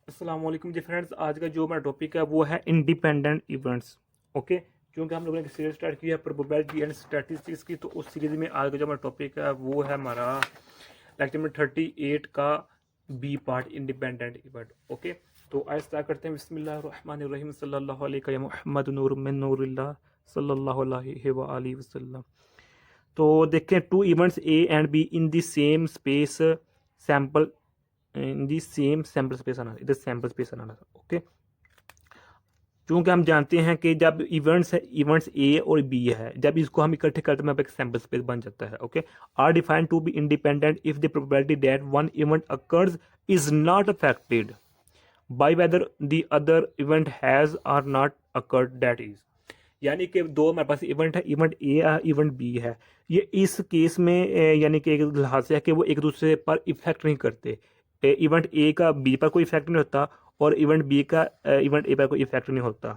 अस्सलाम वालेकुम जी फ्रेंड्स। आज का जो हमारा टॉपिक है वो है इंडिपेंडेंट इवेंट्स। ओके, क्योंकि हम लोगों ने सीरीज स्टार्ट किया है प्रोबेबिलिटी एंड स्टैटिस्टिक्स की, तो उस सीरीज में आज का जो हमारा टॉपिक है वो है हमारा लेक्चर नंबर 38 का B part, independent event. Okay, तो आज स्टार्ट करते हैं। बिस्मिल्लाहिर्रहमानिर्रहीम, सल्लल्लाहु अलैहि मुहम्मद नूर मिन नूरिल्लाह सल्लल्लाहु अलैहि व आलिहि वसल्लम। तो देखते हैं, two events A and B in the same space sample, in the same sample space आना, इधर सैम्पल स्पेस आना था। ओके, चूंकि हम जानते हैं कि जब इवेंट्स है, इवेंट्स ए और बी है, जब इसको हम इकट्ठे करते हैं एक सैम्पल स्पेस बन जाता है। Okay, are defined to be independent if the probability that one event occurs is not affected by whether the other event has or not occurred, that is. यानी कि दो हमारे पास इवेंट है, इवेंट ए है, event B है। ये इस case में यानी कि एक लिहाज से है कि वो एक दूसरे पर इफेक्ट नहीं करते। इवेंट ए का बी पर कोई इफेक्ट नहीं होता और इवेंट बी का इवेंट ए पर कोई इफेक्ट नहीं होता।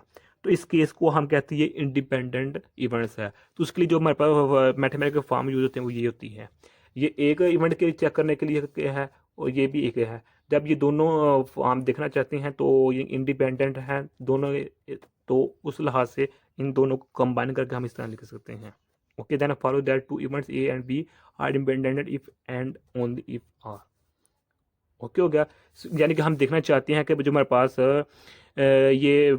तो इस केस को हम कहते हैं ये इंडिपेंडेंट इवेंट्स है। तो उसके लिए जो हमारे पास मैथमेटिकल फॉर्म यूज होते हैं वो ये होती है। ये एक इवेंट के चेक करने के लिए है और ये भी एक है। जब ये दोनों हम देखना चाहते हैं तो ये इंडिपेंडेंट हैं दोनों। तो उस लिहाज से इन दोनों को कंबाइन करके हम इस तरह लिख सकते हैं। Okay, then follow that two events A and B are independent if and only if are. Okay हो गया। यानी कि हम देखना चाहते हैं कि जो हमारे पास ये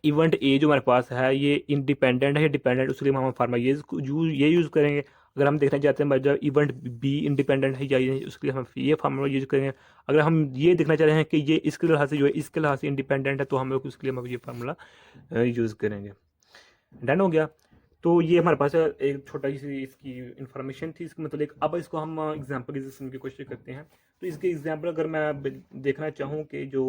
इवेंट ए जो हमारे पास है ये इंडिपेंडेंट है या डिपेंडेंट, उसके लिए हम फार्मा ये यूज़ करेंगे। अगर हम देखना चाहते हैं जब इवेंट बी इंडिपेंडेंट है या ये, उसके लिए हम ये फार्मूला यूज करेंगे। अगर हम ये देखना चाह रहे हैं कि ये इसके लिहाज से जो है इसके लिहाज से इंडिपेंडेंट है, तो हम लोग उसके लिए हम ये फार्मूला यूज़ करेंगे। डन हो गया। तो ये हमारे पास एक छोटा सी इसकी इन्फॉर्मेशन थी, इसका मतलब एक। अब इसको हम एग्जांपल की समझने की कोशिश करते हैं। तो इसके एग्जांपल अगर मैं देखना चाहूँ कि जो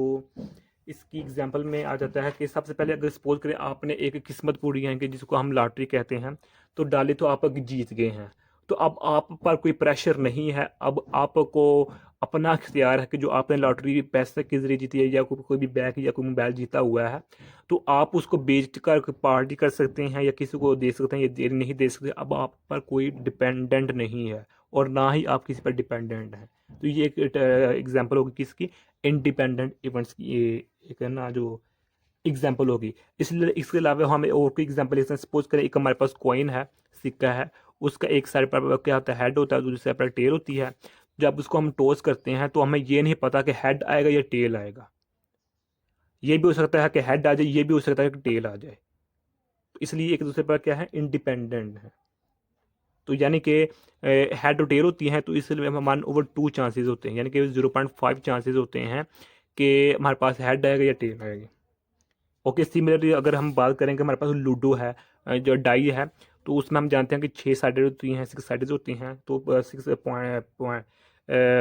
इसकी एग्जांपल में आ जाता है कि सबसे पहले अगर सपोज करें आपने एक किस्मत पूरी है कि जिसको हम लॉटरी कहते हैं, तो डाली तो आप जीत गए हैं। तो अब आप पर कोई प्रेशर नहीं है, अब आपको अपना इख्तियार है कि जो आपने लॉटरी पैसे के जरिए जीती है या कोई भी बैग या कोई मोबाइल जीता हुआ है, तो आप उसको बेच कर पार्टी कर सकते हैं या किसी को दे सकते हैं या नहीं दे सकते। अब आप पर कोई डिपेंडेंट नहीं है और ना ही आप किसी पर डिपेंडेंट हैं। तो ये एक एग्जांपल होगी किसकी, इंडिपेंडेंट इवेंट्स की। ये एक है ना जो एग्जांपल होगी। इसलिए इसके अलावा हमें और कोई एग्जांपल लेते हैं। सपोज करें एक हमारे पास कॉइन है, सिक्का है, उसका एक साइड पर क्या होता है, हेड होता है, दूसरी साइड पर टेल होती है। जब उसको हम टॉस करते हैं तो हमें ये नहीं पता कि हेड आएगा या टेल आएगा। ये भी हो सकता है कि हेड आ जाए, ये भी हो सकता है कि टेल आ जाए। तो इसलिए एक दूसरे पर क्या है, इंडिपेंडेंट है। तो यानी कि हेड और टेल होती हैं, तो इसलिए हम 1/2 चांसेस होते हैं, यानी कि 0.5 चांसेस होते हैं कि हमारे पास हेड आएगा या टेल आएगी। ओके, सिमिलरली अगर हम बात करें कि हमारे पास लूडो है, जो डाई है, तो उसमें हम जानते हैं कि 6 साइडेड होती हैं, 6 साइडेड होती हैं। तो 6 पॉइंट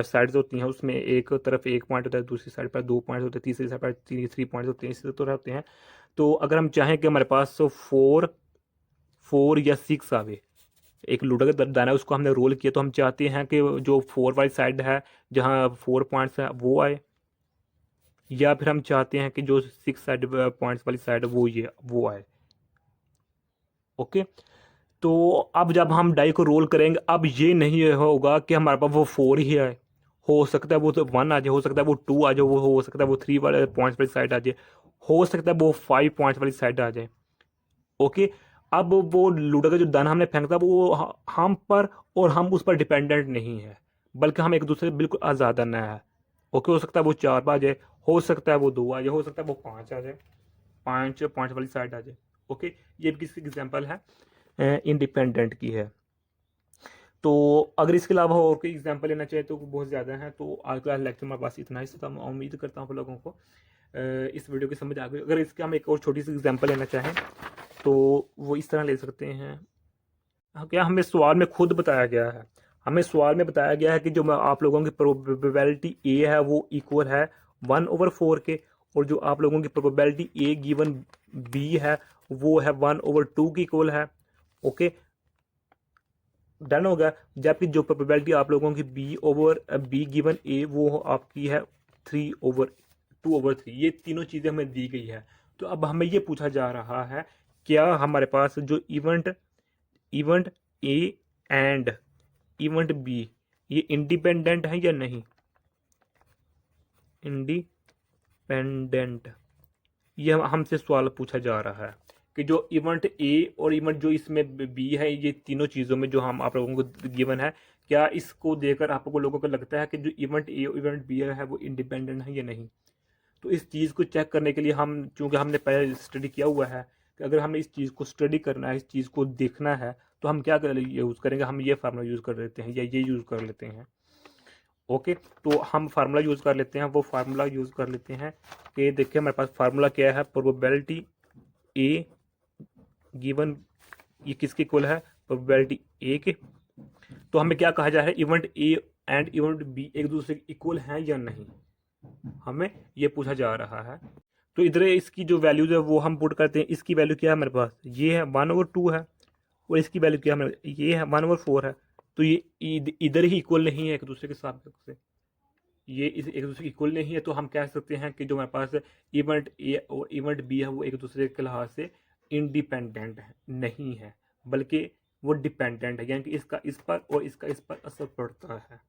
साइड्स होती हैं, उसमें एक तरफ 1 पॉइंट होता है, दूसरी साइड पर 2 पॉइंट होते हैं, तीसरी साइड पर 3 पॉइंट होते हैं, इसी तरह होते हैं। तो अगर हम चाहें कि हमारे पास 4 या 6 आवे, एक लूडो का दाना है उसको हमने रोल किया, तो हम चाहते हैं कि जो 4 वाली साइड है जहाँ 4 पॉइंट्स है वो आए, या फिर हम चाहते हैं कि जो 6 साइड पॉइंट्स वाली साइड है वो आए। ओके, तो अब जब हम डाई को रोल करेंगे, अब ये नहीं होगा कि हमारे पास वो 4 ही आए। हो सकता है वो तो 1 आ जाए, हो सकता है वो 2 आ जाए, वो हो सकता है वो 3 वाले पॉइंट्स वाली साइड आ जाए, हो सकता है वो 5 पॉइंट्स वाली साइड आ जाए। ओके, अब वो लूडो का जो दाना हमने फेंका था वो हम पर और हम उस पर डिपेंडेंट नहीं है, बल्कि हम एक दूसरे से बिल्कुल आज़ादाना है। ओके, हो सकता है वो 4 आ जाए, हो सकता है वो 2 आ जाए, हो सकता है वो 5 आ जाए, 5 पॉइंट वाली साइड आ जाए। ओके, ये भी किसी एग्जाम्पल है इंडिपेंडेंट की है। तो अगर इसके अलावा और कोई एग्जांपल लेना चाहे तो बहुत ज़्यादा है। तो आज का लेक्चर हमारे पास इतना ही, तो मैं उम्मीद करता हूँ आप लोगों को इस वीडियो की समझ आ गई। अगर इसके हम एक और छोटी सी एग्जांपल लेना चाहें तो वो इस तरह ले सकते हैं। क्या हमें सवाल में खुद बताया गया है, हमें सवाल में बताया गया है कि जो आप लोगों की प्रोबेबिलिटी ए है वो इक्वल है 1/4 के, और जो आप लोगों की प्रोबेबिलिटी ए गिवन बी है वो है 1/2 की इक्वल है। ओके, डन होगा। जबकि जो प्रोबेबिलिटी आप लोगों की बी गिवन ए वो आपकी है 3/2/3। ये तीनों चीज़ें हमें दी गई है। तो अब हमें ये पूछा जा रहा है, क्या हमारे पास जो event event A and event B ये इंडिपेंडेंट है या नहीं, इंडिपेंडेंट इंडिपेंडेंट, ये हमसे सवाल पूछा जा रहा है कि जो इवेंट ए और इवेंट जो इसमें बी है, ये तीनों चीज़ों में जो हम आप लोगों को गिवन है, क्या इसको देखकर आप लोगों को लगता है कि जो इवेंट ए और इवेंट बी है वो इंडिपेंडेंट है या नहीं? तो इस चीज़ को चेक करने के लिए हम, चूंकि हमने पहले स्टडी किया हुआ है कि अगर हमें इस चीज़ को स्टडी करना है, इस चीज़ को देखना है, तो हम क्या यूज़ करेंगे, हम ये फार्मूला यूज़ कर लेते हैं या ये यूज़ कर लेते हैं। ओके, तो हम फार्मूला यूज़ कर लेते हैं, वो फार्मूला यूज़ कर लेते हैं कि देखिए हमारे पास फार्मूला क्या है, प्रोबेबिलिटी ए गिवन, ये किसके इक्वल है, प्रोबेबिलिटी ए के। तो हमें क्या कहा जा रहा है, event A and event B एक दूसरे के इक्वल हैं या नहीं, हमें ये पूछा जा रहा है। तो इधर इसकी जो वैल्यूज है वो हम पुट करते हैं। इसकी वैल्यू क्या है हमारे पास, ये है 1/2 है, और इसकी वैल्यू क्या है, ये है 1/4 है। तो ये इधर ही इक्वल नहीं है एक दूसरे के साथ से, ये इस एक दूसरे के इक्वल नहीं है। तो हम कह सकते हैं कि जो हमारे पास इवेंट ए और इवेंट बी है वो एक दूसरे के लिहाज से इंडिपेंडेंट है, नहीं है, बल्कि वो डिपेंडेंट है, यानी कि इसका इस पर और इसका इस पर असर पड़ता है।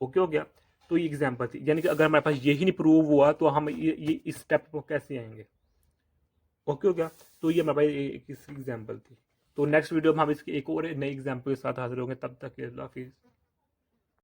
ओके हो गया। तो ये एग्जांपल थी, यानी कि अगर हमारे पास यही नहीं प्रूव हुआ तो हम ये इस स्टेप पर कैसे आएंगे। ओके हो गया। तो ये हमारे पास एक एग्जांपल थी। तो नेक्स्ट वीडियो में हम इसकी एक और नई एग्जांपल के साथ हाजिर होंगे। तब तक के अल्लाह हाफिज़।